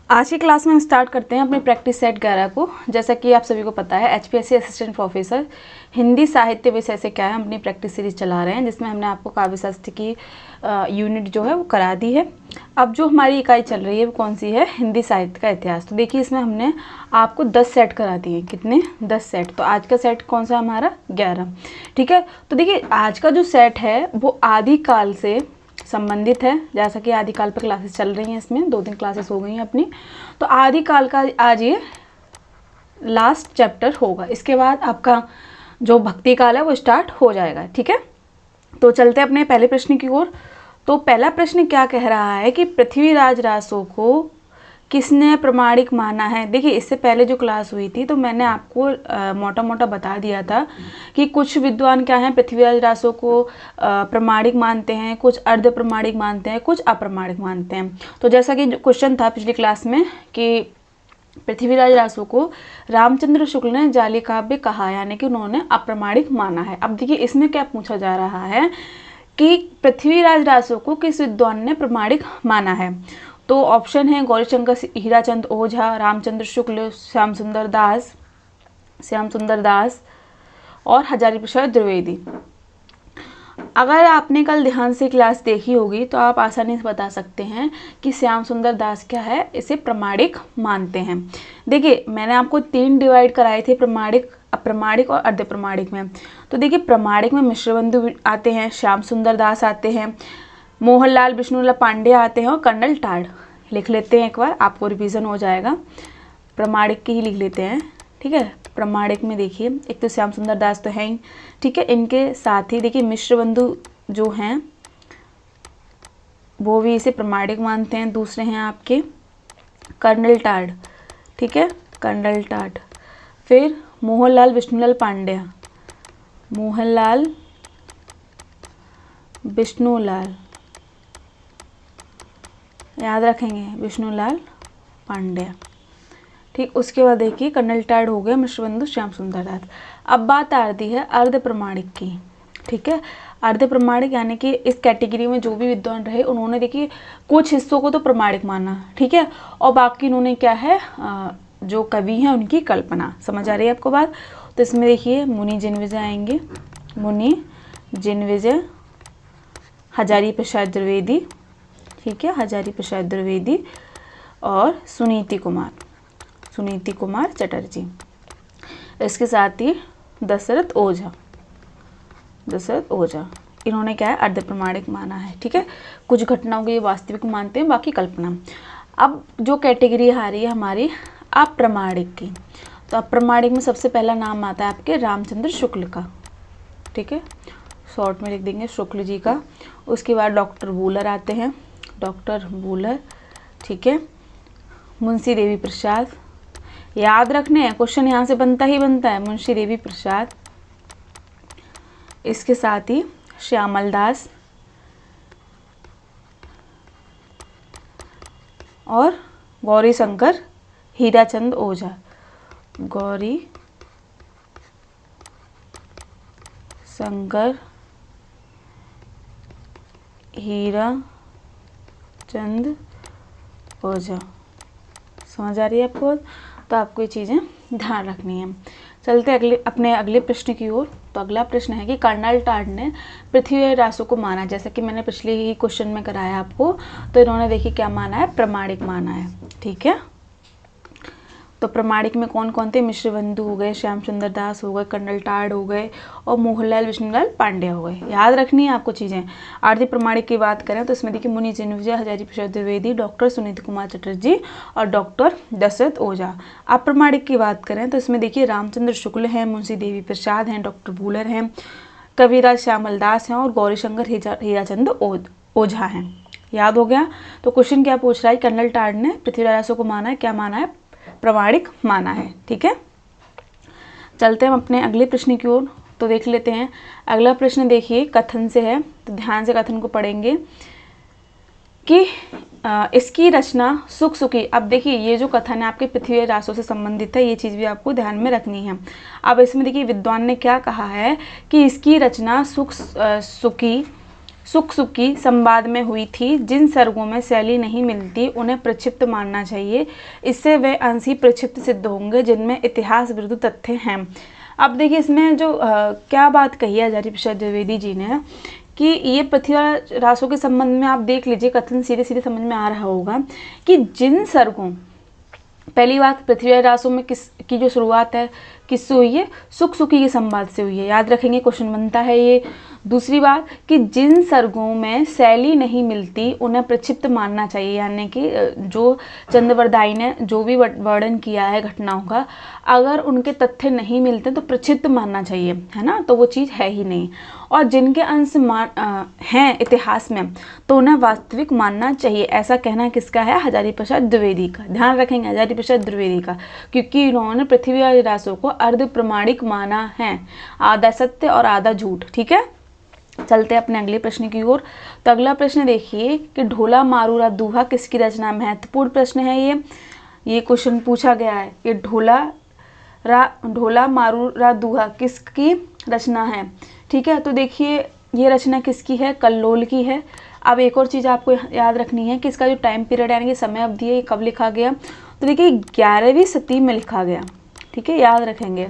आज की क्लास में हम स्टार्ट करते हैं अपनी प्रैक्टिस सेट 11 को। जैसा कि आप सभी को पता है एचपीएससी असिस्टेंट प्रोफेसर हिंदी साहित्य विषय से क्या है, हम अपनी प्रैक्टिस सीरीज चला रहे हैं जिसमें हमने आपको काव्य शास्त्र की यूनिट जो है वो करा दी है। अब जो हमारी इकाई चल रही है वो कौन सी है, हिंदी साहित्य का इतिहास। तो देखिए इसमें हमने आपको 10 सेट करा दिए। कितने? 10 सेट। तो आज का सेट कौन सा हमारा? 11। ठीक है। तो देखिए आज का जो सेट है वो आदिकाल से संबंधित है। जैसा कि आदिकाल पर क्लासेस चल रही हैं, इसमें 2-3 क्लासेस हो गई हैं अपनी। तो आदिकाल का आज ये लास्ट चैप्टर होगा। इसके बाद आपका जो भक्ति काल है वो स्टार्ट हो जाएगा। ठीक है। तो चलते हैं अपने पहले प्रश्न की ओर। तो पहला प्रश्न क्या कह रहा है कि पृथ्वीराज रासो को किसने प्रमाणिक माना है। देखिए इससे पहले जो क्लास हुई थी तो मैंने आपको मोटा मोटा बता दिया था कि कुछ विद्वान क्या हैं, पृथ्वीराज रासो को प्रमाणिक मानते हैं, कुछ अर्ध प्रमाणिक मानते हैं, कुछ अप्रमाणिक मानते हैं। तो जैसा कि क्वेश्चन था पिछली क्लास में कि पृथ्वीराज रासो को रामचंद्र शुक्ल ने जाली काव्य कहा, यानी कि उन्होंने अप्रमाणिक माना है। अब देखिए इसमें क्या पूछा जा रहा है कि पृथ्वीराज रासो को किस विद्वान ने प्रमाणिक माना है। तो ऑप्शन है गौरीशंकर हीराचंद ओझा, रामचंद्र शुक्ल, श्याम सुंदर दास और हजारी प्रसाद द्विवेदी। अगर आपने कल ध्यान से क्लास देखी होगी तो आप आसानी से बता सकते हैं कि श्याम सुंदर दास क्या है, इसे प्रमाणिक मानते हैं। देखिए मैंने आपको 3 डिवाइड कराए थे, प्रमाणिक, अप्रमाणिक और अर्ध प्रमाणिक में। तो देखिए प्रमाणिक में मिश्रबंधु आते हैं, श्याम सुंदर दास आते हैं, मोहनलाल विष्णुलाल पांडे आते हैं और कर्नल टाड। लिख लेते हैं एक बार, आपको रिवीजन हो जाएगा। प्रमाणिक की ही लिख लेते हैं। ठीक है। प्रमाणिक में देखिए एक तो श्याम सुंदर दास तो हैं ही, ठीक है, इनके साथ ही देखिए मिश्रबंधु जो हैं वो भी इसे प्रमाणिक मानते हैं। दूसरे हैं आपके कर्नल टाड, ठीक है, कर्नल टाड। फिर मोहनलाल विष्णुलाल पांड्या, मोहनलाल विष्णुलाल, याद रखेंगे विष्णुलाल पांड्या। ठीक। उसके बाद देखिए कर्नल टाड हो गए, मिश्रबंधु श्याम सुंदर दास। अब बात आ रही है अर्ध प्रमाणिक की। ठीक है। अर्ध प्रमाणिक यानी कि इस कैटेगरी में जो भी विद्वान रहे उन्होंने देखिए कुछ हिस्सों को तो प्रमाणिक माना, ठीक है, और बाकी उन्होंने क्या है जो कवि हैं उनकी कल्पना। समझ आ रही है आपको बात। तो इसमें देखिए मुनि जन्मेजय आएंगे, मुनि जन्मेजय, हजारी प्रसाद द्विवेदी, ठीक है, हजारी प्रसाद द्विवेदी और सुनीति कुमार चटर्जी। इसके साथ ही दशरथ ओझा, इन्होंने क्या है अर्ध प्रमाणिक माना है। ठीक है। कुछ घटनाओं को ये वास्तविक मानते हैं, बाकी कल्पना। अब जो कैटेगरी आ रही है हमारी अप्रमाणिक की, तो अप्रमाणिक में सबसे पहला नाम आता है आपके रामचंद्र शुक्ल का। ठीक है, शॉर्ट में लिख देंगे शुक्ल जी का। उसके बाद डॉक्टर वूलर आते हैं, डॉक्टर वूलर, ठीक है, मुंशी देवी प्रसाद, याद रखने हैं, क्वेश्चन यहाँ से बनता है, मुंशी देवी प्रसाद। इसके साथ ही श्यामल दास और गौरी शंकर हीराचंद ओझा, गौरी शंकर हीरा चंद ओझा। समझ आ रही है आपको। तो आपको ये चीज़ें ध्यान रखनी है। चलते अपने अगले प्रश्न की ओर। तो अगला प्रश्न है कि कर्नल टाड ने पृथ्वीराज रासो को माना, जैसा कि मैंने पिछले ही क्वेश्चन में कराया आपको। तो इन्होंने देखिए क्या माना है, प्रमाणिक माना है। ठीक है। तो प्रमाणिक में कौन कौन थे, मिश्रबंधु हो गए, श्याम सुंदर दास हो गए, कर्नल टाड हो गए और मोहनलाल विष्णुलाल पांड्या हो गए। याद रखनी है आपको चीज़ें। अर्ध प्रमाणिक की बात करें तो इसमें देखिए मुनि जन्मेजय, हजारी प्रसाद द्विवेदी, डॉक्टर सुनीति कुमार चटर्जी और डॉक्टर दशरथ ओझा। अप्रमाणिक की बात करें तो इसमें देखिए रामचंद्र शुक्ल हैं, मुंशी देवी प्रसाद हैं, डॉक्टर वूलर हैं, कविराज श्यामल दास हैं और गौरीशंकर हीराचंद ओझा हैं। याद हो गया। तो क्वेश्चन क्या पूछ रहा है, कर्नल टाड ने पृथ्वीराज रासो को माना है, क्या माना है, प्रमाणिक माना है। ठीक है। चलते हैं हम अपने अगले प्रश्न की ओर। तो देख लेते हैं अगला प्रश्न। देखिए कथन से है, तो ध्यान से कथन को पढ़ेंगे कि इसकी रचना सुख सुखी। अब देखिए ये जो कथन है आपके पृथ्वीराज रासो से संबंधित है, ये चीज़ भी आपको ध्यान में रखनी है। अब इसमें देखिए विद्वान ने क्या कहा है कि इसकी रचना सुख सुखी संवाद में हुई थी। जिन सर्गों में शैली नहीं मिलती उन्हें प्रक्षिप्त मानना चाहिए। इससे वे अंश ही प्रक्षिप्त सिद्ध होंगे जिनमें इतिहास विरुद्ध तथ्य हैं। अब देखिए इसमें जो क्या बात कही है आचार्य प्रसाद द्विवेदी जी ने कि ये पृथ्वी रासों के संबंध में आप देख लीजिए, कथन सीधे सीधे समझ में आ रहा होगा कि जिन सर्गों, पहली बात पृथ्वी रासों में किस की जो शुरुआत है किससे हुई है, सुख सुखी के संवाद से हुई है, याद रखेंगे, क्वेश्चन बनता है ये। दूसरी बात कि जिन सर्गों में शैली नहीं मिलती उन्हें प्रक्षिप्त मानना चाहिए, यानी कि जो चंद्रवरदाई ने जो भी वर्णन किया है घटनाओं का, अगर उनके तथ्य नहीं मिलते तो प्रक्षिप्त मानना चाहिए, है ना, तो वो चीज़ है ही नहीं। और जिनके अंश हैं इतिहास में तो उन्हें वास्तविक मानना चाहिए, ऐसा कहना किसका है, हजारी प्रसाद द्विवेदी का। ध्यान रखेंगे हजारी प्रसाद द्विवेदी का, क्योंकि इन्होंने पृथ्वी रासों को अर्ध प्रमाणिक माना है, आधा सत्य और आधा झूठ। ठीक है, चलते हैं अपने अगले प्रश्न की ओर। तो अगला प्रश्न देखिए कि ढोला मारूरा दूहा किसकी रचना, महत्वपूर्ण प्रश्न है ये क्वेश्चन पूछा गया है कि ढोला मारूरा दूहा किसकी रचना है। ठीक है, तो देखिए ये रचना किसकी है, कल्लोल की है। अब एक और चीज़ आपको याद रखनी है कि इसका जो टाइम पीरियड यानी कि समय अवधि है, ये कब लिखा गया, तो देखिए 11वीं शती में लिखा गया। ठीक है, याद रखेंगे।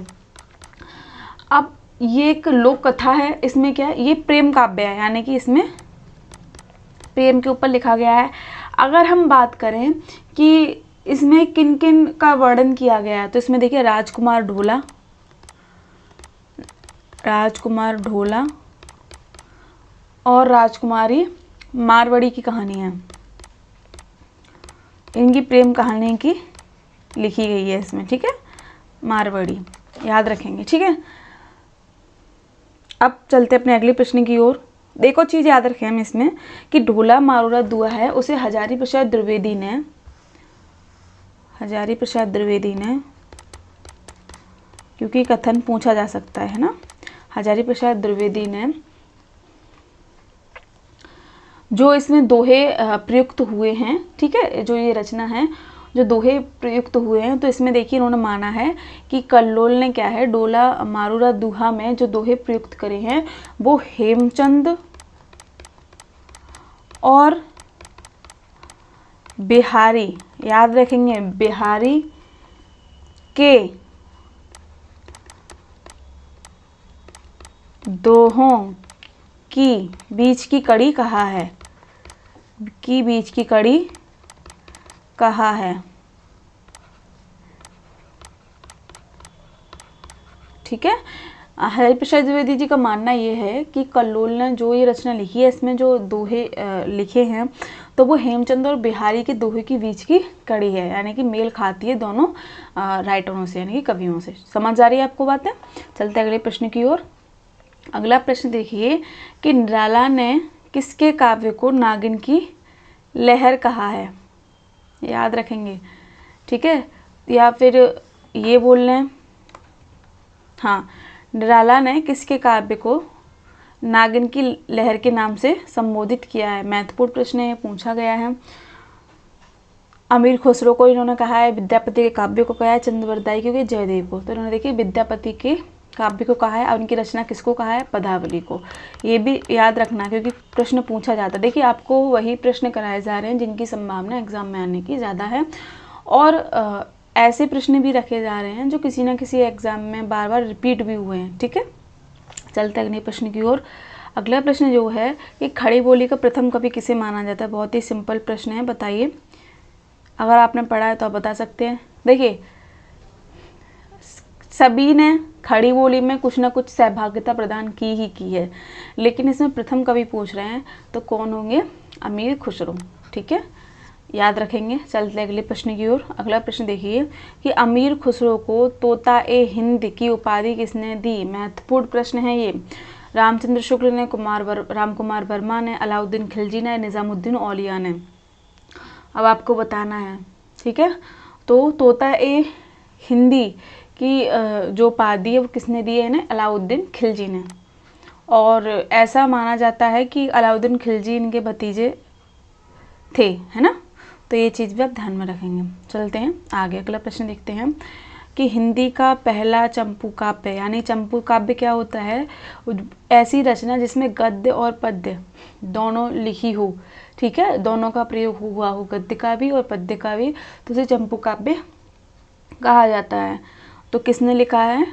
अब ये एक लोक कथा है, इसमें क्या है, ये प्रेम काव्य है, यानी कि इसमें प्रेम के ऊपर लिखा गया है। अगर हम बात करें कि इसमें किन किन का वर्णन किया गया है, तो इसमें देखिए राजकुमार ढोला और राजकुमारी मारवाड़ी की कहानी है, इनकी प्रेम कहानी की लिखी गई है इसमें। ठीक है, मारवाड़ी, याद रखेंगे। ठीक है, अब चलते अपने अगले प्रश्न की ओर। देखो चीज़ याद रखें हम इसमें कि ढोला मारूरा दूहा है, उसे हजारी प्रसाद द्विवेदी ने क्योंकि कथन पूछा जा सकता है ना, हजारी प्रसाद द्विवेदी ने जो इसमें दोहे प्रयुक्त हुए हैं, ठीक है, जो ये रचना है जो दोहे प्रयुक्त हुए हैं, तो इसमें देखिए इन्होंने माना है कि कल्लोल ने क्या है, ढोला मारूरा दूहा में जो दोहे प्रयुक्त करे हैं वो हेमचंद और बिहारी, याद रखेंगे, बिहारी के दोहों की बीच की कड़ी कहा है, ठीक है, हजारी प्रसाद द्विवेदी जी का मानना ये है कि कल्लोल ने जो ये रचना लिखी है, इसमें जो दोहे लिखे हैं तो वो हेमचंद और बिहारी के दोहे की बीच की कड़ी है, यानी कि मेल खाती है दोनों राइटरों से, यानी कि कवियों से। समझ आ रही है आपको बातें। चलते अगले प्रश्न की ओर। अगला प्रश्न देखिए कि निराला ने किसके काव्य को नागिन की लहर कहा है, याद रखेंगे। ठीक है, या फिर ये बोल लें, हाँ, निराला ने किसके काव्य को नागिन की लहर के नाम से संबोधित किया है, महत्वपूर्ण प्रश्न है, पूछा गया है। अमीर खुसरो को इन्होंने कहा है, विद्यापति के काव्य को कहा है, चंद्रवरदाई को, जयदेव को। तो इन्होंने देखिए विद्यापति के काव्य को कहा है और उनकी रचना किसको कहा है, पदावली को। ये भी याद रखना क्योंकि प्रश्न पूछा जाता है। देखिए आपको वही प्रश्न कराए जा रहे हैं जिनकी संभावना एग्जाम में आने की ज़्यादा है, और ऐसे प्रश्न भी रखे जा रहे हैं जो किसी न किसी एग्जाम में बार बार रिपीट भी हुए हैं। ठीक है, चलते अगले प्रश्न की ओर। अगला प्रश्न जो है कि खड़ी बोली का प्रथम कवि किसे माना जाता है। बहुत ही सिंपल प्रश्न है, बताइए। अगर आपने पढ़ा है तो आप बता सकते हैं। देखिए सभी ने खड़ी बोली में कुछ ना कुछ सहभागिता प्रदान की ही की है, लेकिन इसमें प्रथम कवि पूछ रहे हैं तो कौन होंगे, अमीर खुसरो। ठीक है, याद रखेंगे। चलते अगले प्रश्न की ओर। अगला प्रश्न देखिए कि अमीर खुसरो को तोता ए हिंद की उपाधि किसने दी। महत्वपूर्ण प्रश्न है ये। रामचंद्र शुक्ल ने, राम कुमार वर्मा ने, अलाउद्दीन खिलजी ने, निज़ामुद्दीन औलिया ने। अब आपको बताना है। ठीक है, तो तोता ए हिंदी की जो उपाधि है वो किसने दी है ना, अलाउद्दीन खिलजी ने। और ऐसा माना जाता है कि अलाउद्दीन खिलजी इनके भतीजे थे, है ना, तो ये चीज़ भी आप ध्यान में रखेंगे। चलते हैं आगे, अगला प्रश्न देखते हैं कि हिंदी का पहला चंपू काव्य, यानी चंपू काव्य क्या होता है, ऐसी रचना जिसमें गद्य और पद्य दोनों लिखी हो, ठीक है, दोनों का प्रयोग हुआ हो, गद्य का भी और पद्य का भी, तो उसे चंपू काव्य कहा जाता है। तो किसने लिखा है,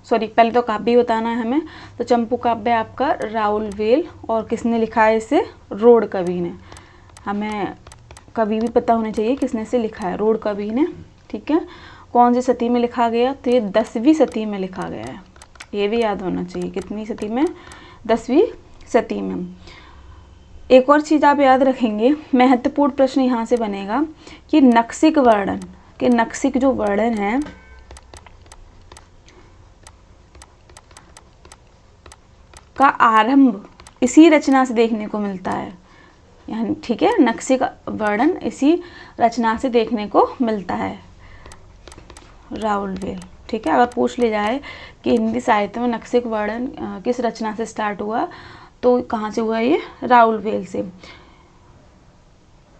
सॉरी पहले तो काव्य बताना है हमें, तो चंपू काव्य आपका राहुल वेल, और किसने लिखा है इसे, रोड कवि ने। हमें कवि भी पता होना चाहिए किसने से लिखा है, रोड कवि ने, ठीक है। कौन सी सदी में लिखा गया, तो ये 10वीं सदी में लिखा गया है, ये भी याद होना चाहिए, कितनी सदी में, 10वीं सदी में। एक और चीज़ आप याद रखेंगे, महत्वपूर्ण प्रश्न यहाँ से बनेगा कि नक्सिक वर्णन, कि नक्सिक जो वर्णन है का आरंभ इसी रचना से देखने को मिलता है, यानी ठीक है, नक्सिक वर्णन इसी रचना से देखने को मिलता है, राहुल वेल, ठीक है। अगर पूछ ले जाए कि हिंदी साहित्य में नक्सिक वर्णन किस रचना से स्टार्ट हुआ, तो कहाँ से हुआ, ये राहुल वेल से।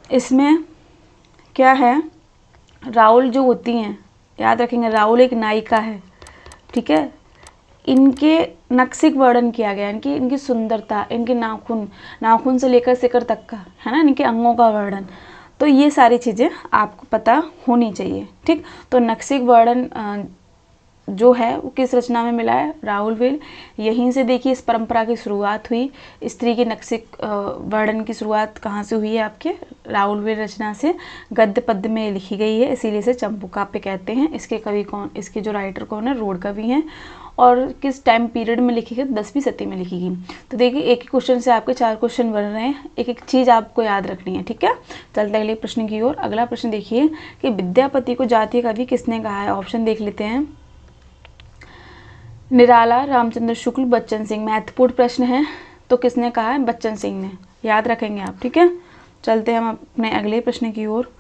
इसमें क्या है, राहुल जो होती हैं, याद रखेंगे राहुल एक नायिका है, ठीक है, इनके नक्सिक वर्णन किया गया, इनकी इनकी सुंदरता, इनके नाखून, नाखून से लेकर सिकर तक का, है ना, इनके अंगों का वर्णन, तो ये सारी चीज़ें आपको पता होनी चाहिए, ठीक। तो नक्सिक वर्णन जो है वो किस रचना में मिला है, राहुल वेल। यहीं से देखिए इस परंपरा की शुरुआत हुई, स्त्री के नक्सिक वर्णन की शुरुआत कहाँ से हुई है, आपके राहुल वेल रचना से, गद्य पद्य में लिखी गई है, इसीलिए इसे चंपू काव्य कहते हैं। इसके कवि कौन, इसके जो राइटर कौन है, रोड कवि हैं, और किस टाइम पीरियड में लिखी गई, 10वीं सदी में लिखी गई। तो देखिए एक ही क्वेश्चन से आपके 4 क्वेश्चन बन रहे हैं, एक एक चीज़ आपको याद रखनी है, ठीक है। चलते अगले प्रश्न की ओर। अगला प्रश्न देखिए कि विद्यापति को जातीय कवि किसने कहा है, ऑप्शन देख लेते हैं, निराला, रामचंद्र शुक्ल, बच्चन सिंह। महत्वपूर्ण प्रश्न है, तो किसने कहा है, बच्चन सिंह ने, याद रखेंगे आप, ठीक है। चलते हैं हम अपने अगले प्रश्न की ओर।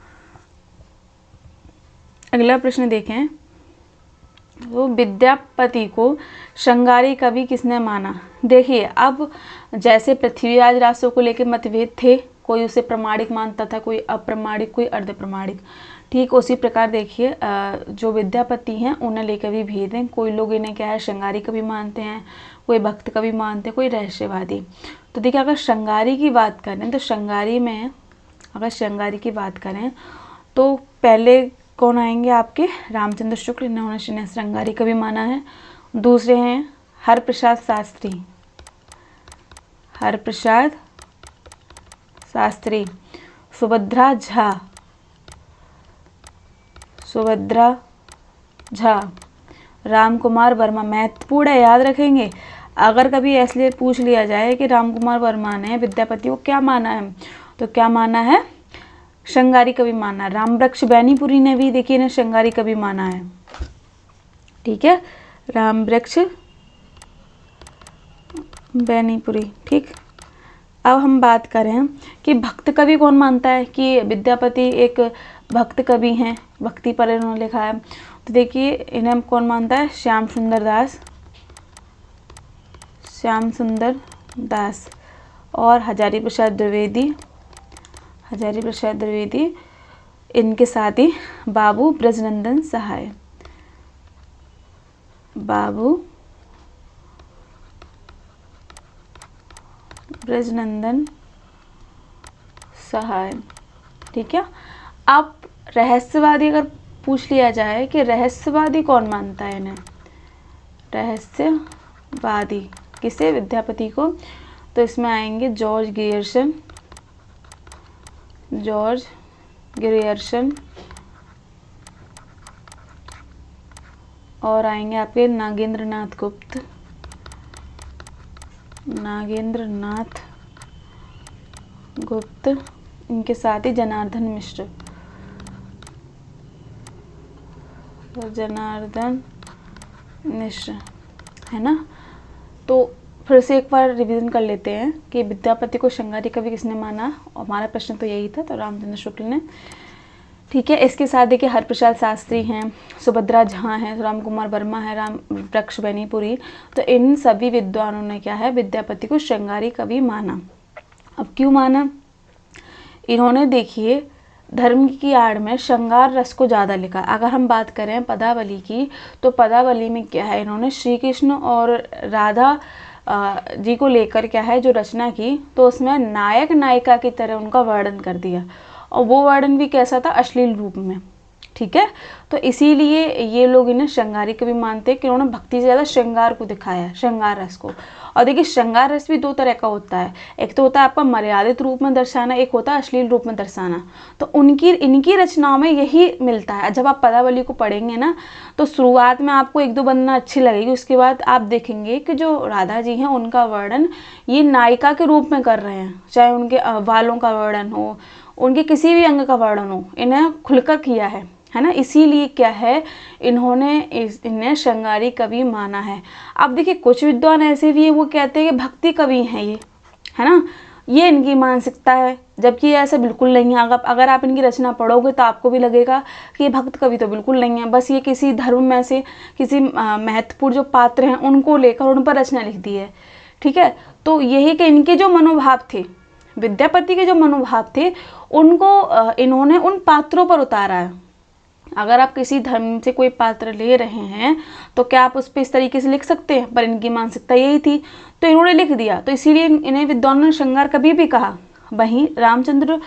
अगला प्रश्न देखें, वो विद्यापति को श्रृंगारी कवि किसने माना। देखिए अब जैसे पृथ्वीराज रासो को लेकर मतभेद थे, कोई उसे प्रमाणिक मानता था, कोई अप्रमाणिक, कोई अर्ध प्रमाणिक, ठीक उसी प्रकार देखिए जो विद्यापति हैं उन्हें लेकर भी भेद हैं। कोई लोग इन्हें क्या है, श्रृंगारी कवि मानते हैं, कोई भक्त कवि मानते हैं, कोई रहस्यवादी। तो देखिए अगर श्रृंगारी की बात करें, तो श्रृंगारी में अगर श्रृंगारी की बात करें तो पहले कौन आएंगे आपके, रामचंद्र शुक्ल, इन्होंने श्रृंगारी कवि माना है। दूसरे हैं हरप्रसाद शास्त्री, हरप्रसाद शास्त्री, सुभद्रा झा, सुभद्रा झा, राम कुमार वर्मा। महत्वपूर्ण है, याद रखेंगे। अगर कभी ऐसे पूछ लिया जाए कि राम कुमार वर्मा ने विद्यापति को क्या माना है, तो क्या माना है, श्रृंगारी कवि माना है। रामवृक्ष बैनीपुरी ने भी देखिए ना श्रृंगारी कवि माना है, ठीक है, रामवृक्ष बैनीपुरी, ठीक। अब हम बात करें कि भक्त कवि कौन मानता है कि विद्यापति एक भक्त कवि हैं, भक्ति पर इन्होंने लिखा है। तो देखिए इन्हें कौन मानता है, श्याम सुंदर दास, श्याम सुंदर दास, और हजारी प्रसाद द्विवेदी, हजारी प्रसाद द्विवेदी, इनके साथ ही बाबू ब्रजनंदन सहाय, बाबू ब्रजनंदन सहाय, ठीक है। अब रहस्यवादी अगर पूछ लिया जाए कि रहस्यवादी कौन मानता है इन्हें, रहस्यवादी किसे, विद्यापति को, तो इसमें आएंगे जॉर्ज ग्रियर्सन, जॉर्ज ग्रियर्सन, और आएंगे आपके नागेंद्र नाथ गुप्त, नागेंद्र नाथ गुप्त, इनके साथ ही जनार्दन मिश्र, जनार्दन मिश्र, है ना। तो फिर से एक बार रिवीजन कर लेते हैं कि विद्यापति को श्रृंगारी कवि किसने माना, और हमारा प्रश्न तो यही था, तो रामचंद्र शुक्ल ने, ठीक है। इसके साथ देखिए हरप्रसाद शास्त्री हैं, सुभद्रा झा हैं, राम कुमार वर्मा है, रामवृक्ष बैनीपुरी। तो इन सभी विद्वानों ने क्या है, विद्यापति को श्रृंगारी कवि माना। अब क्यों माना, इन्होंने देखिए धर्म की आड़ में श्रृंगार रस को ज़्यादा लिखा। अगर हम बात करें पदावली की, तो पदावली में क्या है, इन्होंने श्री कृष्ण और राधा जी को लेकर क्या है जो रचना की, तो उसमें नायक नायिका की तरह उनका वर्णन कर दिया, और वो वर्णन भी कैसा था, अश्लील रूप में। ठीक है, तो इसीलिए ये लोग इन्हें श्रृंगारी कवि मानते हैं कि उन्होंने भक्ति से ज़्यादा श्रृंगार को दिखाया, श्रृंगार रस को। और देखिए श्रृंगार रस भी दो तरह का होता है, एक तो होता है आपका मर्यादित रूप में दर्शाना, एक होता है अश्लील रूप में दर्शाना। तो इनकी रचनाओं में यही मिलता है। जब आप पदावली को पढ़ेंगे ना, तो शुरुआत में आपको एक दो वंदना अच्छी लगेगी, उसके बाद आप देखेंगे कि जो राधा जी हैं उनका वर्णन ये नायिका के रूप में कर रहे हैं, चाहे उनके बालों का वर्णन हो, उनके किसी भी अंग का वर्णन हो, इन्हें खुलकर किया है ना। इसीलिए क्या है, इन्हें श्रृंगारी कवि माना है। अब देखिए कुछ विद्वान ऐसे भी हैं, वो कहते हैं कि भक्ति कवि हैं ये, है ना, ये इनकी मानसिकता है, जबकि ऐसा बिल्कुल नहीं है। अगर आप इनकी रचना पढ़ोगे तो आपको भी लगेगा कि ये भक्त कवि तो बिल्कुल नहीं है, बस ये किसी धर्म में से किसी महत्वपूर्ण जो पात्र हैं उनको लेकर उन पर रचना लिख दी है। ठीक है, तो यही कि इनके जो मनोभाव थे, विद्यापति के जो मनोभाव थे, उनको इन्होंने उन पात्रों पर उतारा है। अगर आप किसी धर्म से कोई पात्र ले रहे हैं तो क्या आप उस पर इस तरीके से लिख सकते हैं, पर इनकी मानसिकता यही थी तो इन्होंने लिख दिया, तो इसीलिए इन्हें विद्वानों ने श्रृंगार कवि भी कहा। वहीं रामचंद्र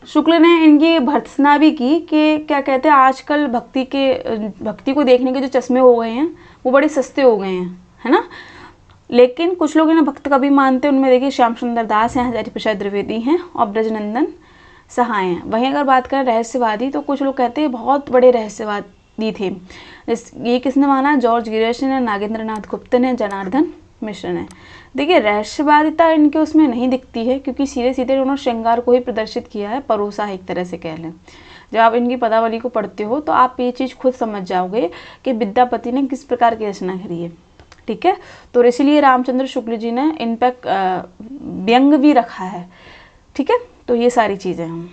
शुक्ल ने इनकी भर्त्सना भी की कि क्या कहते हैं, आजकल भक्ति को देखने के जो चश्मे हो गए हैं वो बड़े सस्ते हो गए हैं, है ना। लेकिन कुछ लोग इन्हें भक्त कवि मानते हैं, उनमें देखिए श्याम सुंदर दास हैं, हजारी प्रसाद द्विवेदी हैं और ब्रजनंदन सहाय हैं। वहीं अगर बात करें रहस्यवादी, तो कुछ लोग कहते हैं बहुत बड़े रहस्यवादी थे। ये किसने माना, जॉर्ज गिरिश ने, नागेंद्र नाथ गुप्त ने, जनार्दन मिश्र ने। देखिए रहस्यवादिता इनके उसमें नहीं दिखती है, क्योंकि सीधे सीधे उन्होंने श्रृंगार को ही प्रदर्शित किया है, परोसा है एक तरह से कह लें। जब आप इनकी पदावली को पढ़ते हो तो आप ये चीज़ खुद समझ जाओगे कि विद्यापति ने किस प्रकार की रचना करी है। ठीक है, तो इसीलिए रामचंद्र शुक्ल जी ने इन पर व्यंग भी रखा है। ठीक है, तो ये सारी चीज़ें हम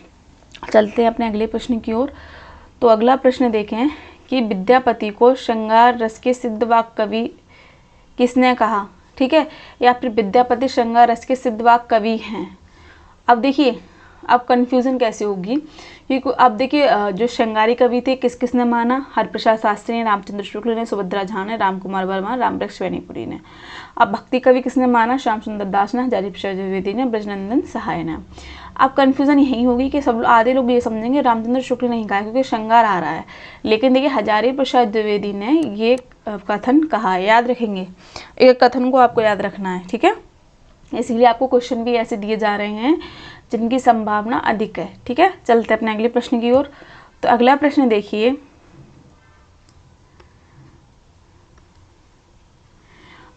चलते हैं अपने अगले प्रश्न की ओर। तो अगला प्रश्न देखें कि विद्यापति को श्रृंगार रस के सिद्धवाक कवि किसने कहा। ठीक है, या फिर विद्यापति श्रृंगार रस के सिद्धवाक कवि हैं। अब देखिए अब कन्फ्यूज़न कैसे होगी, क्योंकि अब देखिए जो श्रृंगारी कवि थे किस किसने माना, हरिप्रसाद शास्त्री ने, रामचंद्र शुक्ल ने, सुभद्रा झा ने, रामकुमार वर्मा, रामवृक्ष वैनीपुरी ने। अब भक्ति कवि किसने माना, श्याम सुंदर दास ने, हजारी प्रसाद द्विवेदी ने, ब्रजनंदन सहाय ने। अब कन्फ्यूज़न यही होगी कि सब आधे लोग ये समझेंगे रामचंद्र शुक्ल नहीं कहा क्योंकि श्रृंगार आ रहा है, लेकिन देखिए हजारी प्रसाद द्विवेदी ने ये कथन कहा है, याद रखेंगे, एक कथन को आपको याद रखना है। ठीक है, इसीलिए आपको क्वेश्चन भी ऐसे दिए जा रहे हैं जिनकी संभावना अधिक है। ठीक है, चलते अपने अगले प्रश्न की ओर। तो अगला प्रश्न देखिए,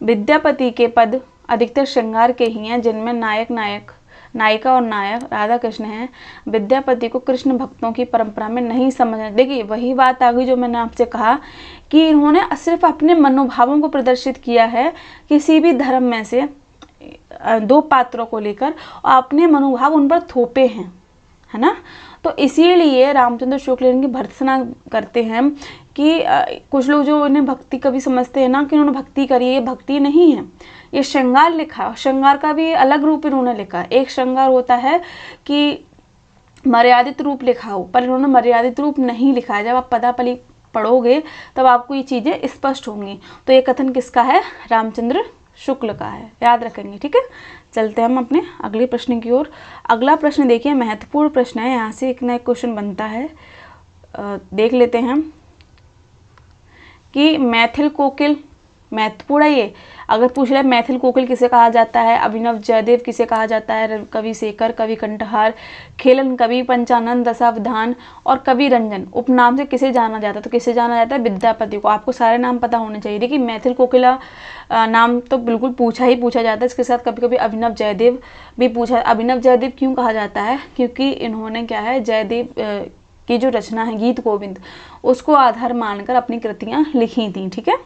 विद्यापति के पद अधिकतर श्रृंगार के ही हैं, जिनमें नायिका और नायक राधा कृष्ण हैं। विद्यापति को कृष्ण भक्तों की परंपरा में नहीं समझना। देखिए वही बात आ गई जो मैंने आपसे कहा कि इन्होंने सिर्फ अपने मनोभावों को प्रदर्शित किया है किसी भी धर्म में से दो पात्रों को लेकर, और अपने मनोभाव उन पर थोपे हैं, है ना। तो इसीलिए रामचंद्र शुक्ल इनकी भर्त्सना करते हैं कि कुछ लोग जो इन्हें भक्ति कवि समझते हैं ना कि उन्होंने भक्ति करी है, ये भक्ति नहीं है, ये श्रृंगार लिखा है। श्रृंगार का भी अलग रूप इन्होंने लिखा। एक श्रृंगार होता है कि मर्यादित रूप लिखा हो, पर इन्होंने मर्यादित रूप नहीं लिखा है। जब आप पदावली पढ़ोगे तब आपको ये चीज़ें स्पष्ट होंगी। तो ये कथन किसका है, रामचंद्र शुक्ल का है, याद रखेंगे। ठीक है, चलते हैं हम अपने अगले प्रश्न की ओर। अगला प्रश्न देखिए, महत्वपूर्ण प्रश्न है, यहाँ से एक नया क्वेश्चन बनता है। देख लेते हैं हम कि मैथिल कोकिल महत्वपूर्ण है ये। अगर पूछ रहे मैथिल कोकिल किसे कहा जाता है, अभिनव जयदेव किसे कहा जाता है, कवि शेखर, कवि कंठहार, खेलन कवि, पंचानन, दशावधान और कवि रंजन उपनाम से किसे जाना जाता है, तो किसे जाना जाता है, विद्यापति को। आपको सारे नाम पता होने चाहिए। देखिए मैथिल कोकिला नाम तो बिल्कुल पूछा जाता है, इसके साथ कभी कभी अभिनव जयदेव भी पूछा। अभिनव जयदेव क्यों कहा जाता है, क्योंकि इन्होंने क्या है, जयदेव की जो रचना है गीत गोविंद, उसको आधार मानकर अपनी कृतियाँ लिखी थी। ठीक है,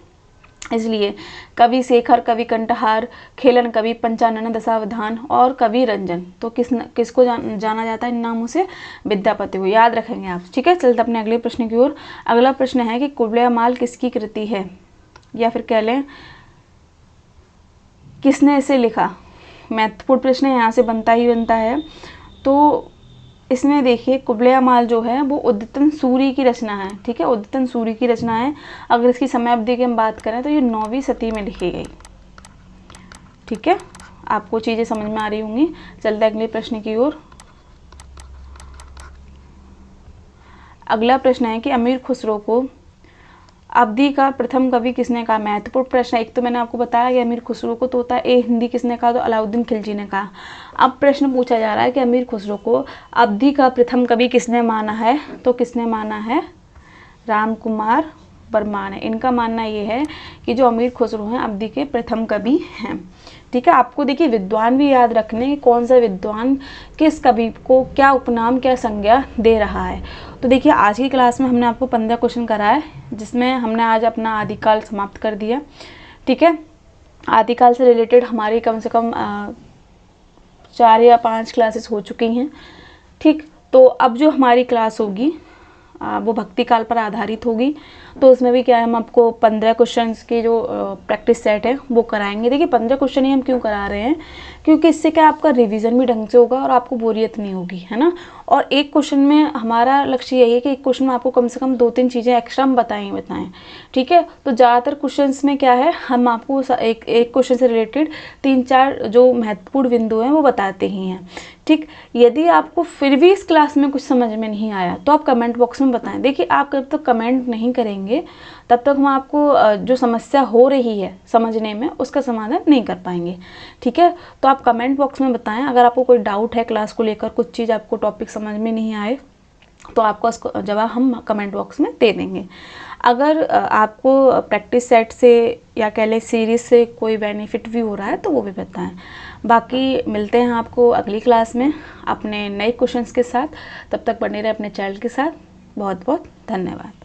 इसलिए कवि शेखर, कवि कंठहार, खेलन कवि, पंचानन, दशावधान और कवि रंजन, तो किसको जाना जाता है इन नामों से, विद्यापति को, याद रखेंगे आप। ठीक है, चलते अपने अगले प्रश्न की ओर। अगला प्रश्न है कि कुवलयामाल किसकी कृति है, या फिर कह लें किसने इसे लिखा। महत्वपूर्ण प्रश्न यहाँ से बनता ही बनता है। तो इसमें देखिए कुबलया माल जो है वो उद्यतन सूरी की रचना है, ठीक है, उद्यतन सूरी की रचना है। अगर इसकी समय अवधि की हम बात करें तो ये 9वीं सदी में लिखी गई, ठीक है। आपको चीज़ें समझ में आ रही होंगी। चलते अगले प्रश्न की ओर। अगला प्रश्न है कि अमीर खुसरो को अवधि का प्रथम कवि किसने कहा। महत्वपूर्ण प्रश्न है। एक तो मैंने आपको बताया कि अमीर खुसरो को तोता ए हिंदी किसने कहा, तो अलाउद्दीन खिलजी ने कहा। अब प्रश्न पूछा जा रहा है कि अमीर खुसरो को अवधि का प्रथम कवि किसने माना है, तो किसने माना है, राम कुमार वर्मा ने। इनका मानना ये है कि जो अमीर खुसरो हैं अवधि के प्रथम कवि हैं, ठीक है। आपको देखिए विद्वान भी याद रखने कि कौन सा विद्वान किस कवि को क्या उपनाम क्या संज्ञा दे रहा है। तो देखिए आज की क्लास में हमने आपको 15 क्वेश्चन कराए, जिसमें हमने आज अपना आदिकाल समाप्त कर दिया, ठीक है। आदिकाल से रिलेटेड हमारी कम से कम 4 या 5 क्लासेस हो चुकी हैं, ठीक। तो अब जो हमारी क्लास होगी वो भक्ति काल पर आधारित होगी। तो उसमें भी क्या है, हम आपको 15 क्वेश्चंस के जो प्रैक्टिस सेट है वो कराएंगे। देखिए 15 क्वेश्चन ही हम क्यों करा रहे हैं, क्योंकि इससे क्या आपका रिवीजन भी ढंग से होगा और आपको बोरियत नहीं होगी, है ना। और एक क्वेश्चन में हमारा लक्ष्य यही है कि एक क्वेश्चन में आपको कम से कम 2-3 चीज़ें एक्स्ट्रा हम बताएं, ठीक है। तो ज़्यादातर क्वेश्चंस में क्या है, हम आपको एक क्वेश्चन से रिलेटेड 3-4 जो महत्वपूर्ण बिंदु हैं वो बताते ही हैं, ठीक। यदि आपको फिर भी इस क्लास में कुछ समझ में नहीं आया तो आप कमेंट बॉक्स में बताएं। देखिए आप जब तक कमेंट नहीं करेंगे तब तक हम आपको जो समस्या हो रही है समझने में उसका समाधान नहीं कर पाएंगे, ठीक है। तो आप कमेंट बॉक्स में बताएं। अगर आपको कोई डाउट है क्लास को लेकर, कुछ चीज़ आपको टॉपिक समझ में नहीं आए, तो आपको उसको जवाब हम कमेंट बॉक्स में दे देंगे। अगर आपको प्रैक्टिस सेट से या कह लें सीरीज़ से कोई बेनिफिट भी हो रहा है तो वो भी बताएं। बाकी मिलते हैं आपको अगली क्लास में अपने नए क्वेश्चंस के साथ। तब तक बने रहे अपने चैनल के साथ। बहुत बहुत धन्यवाद।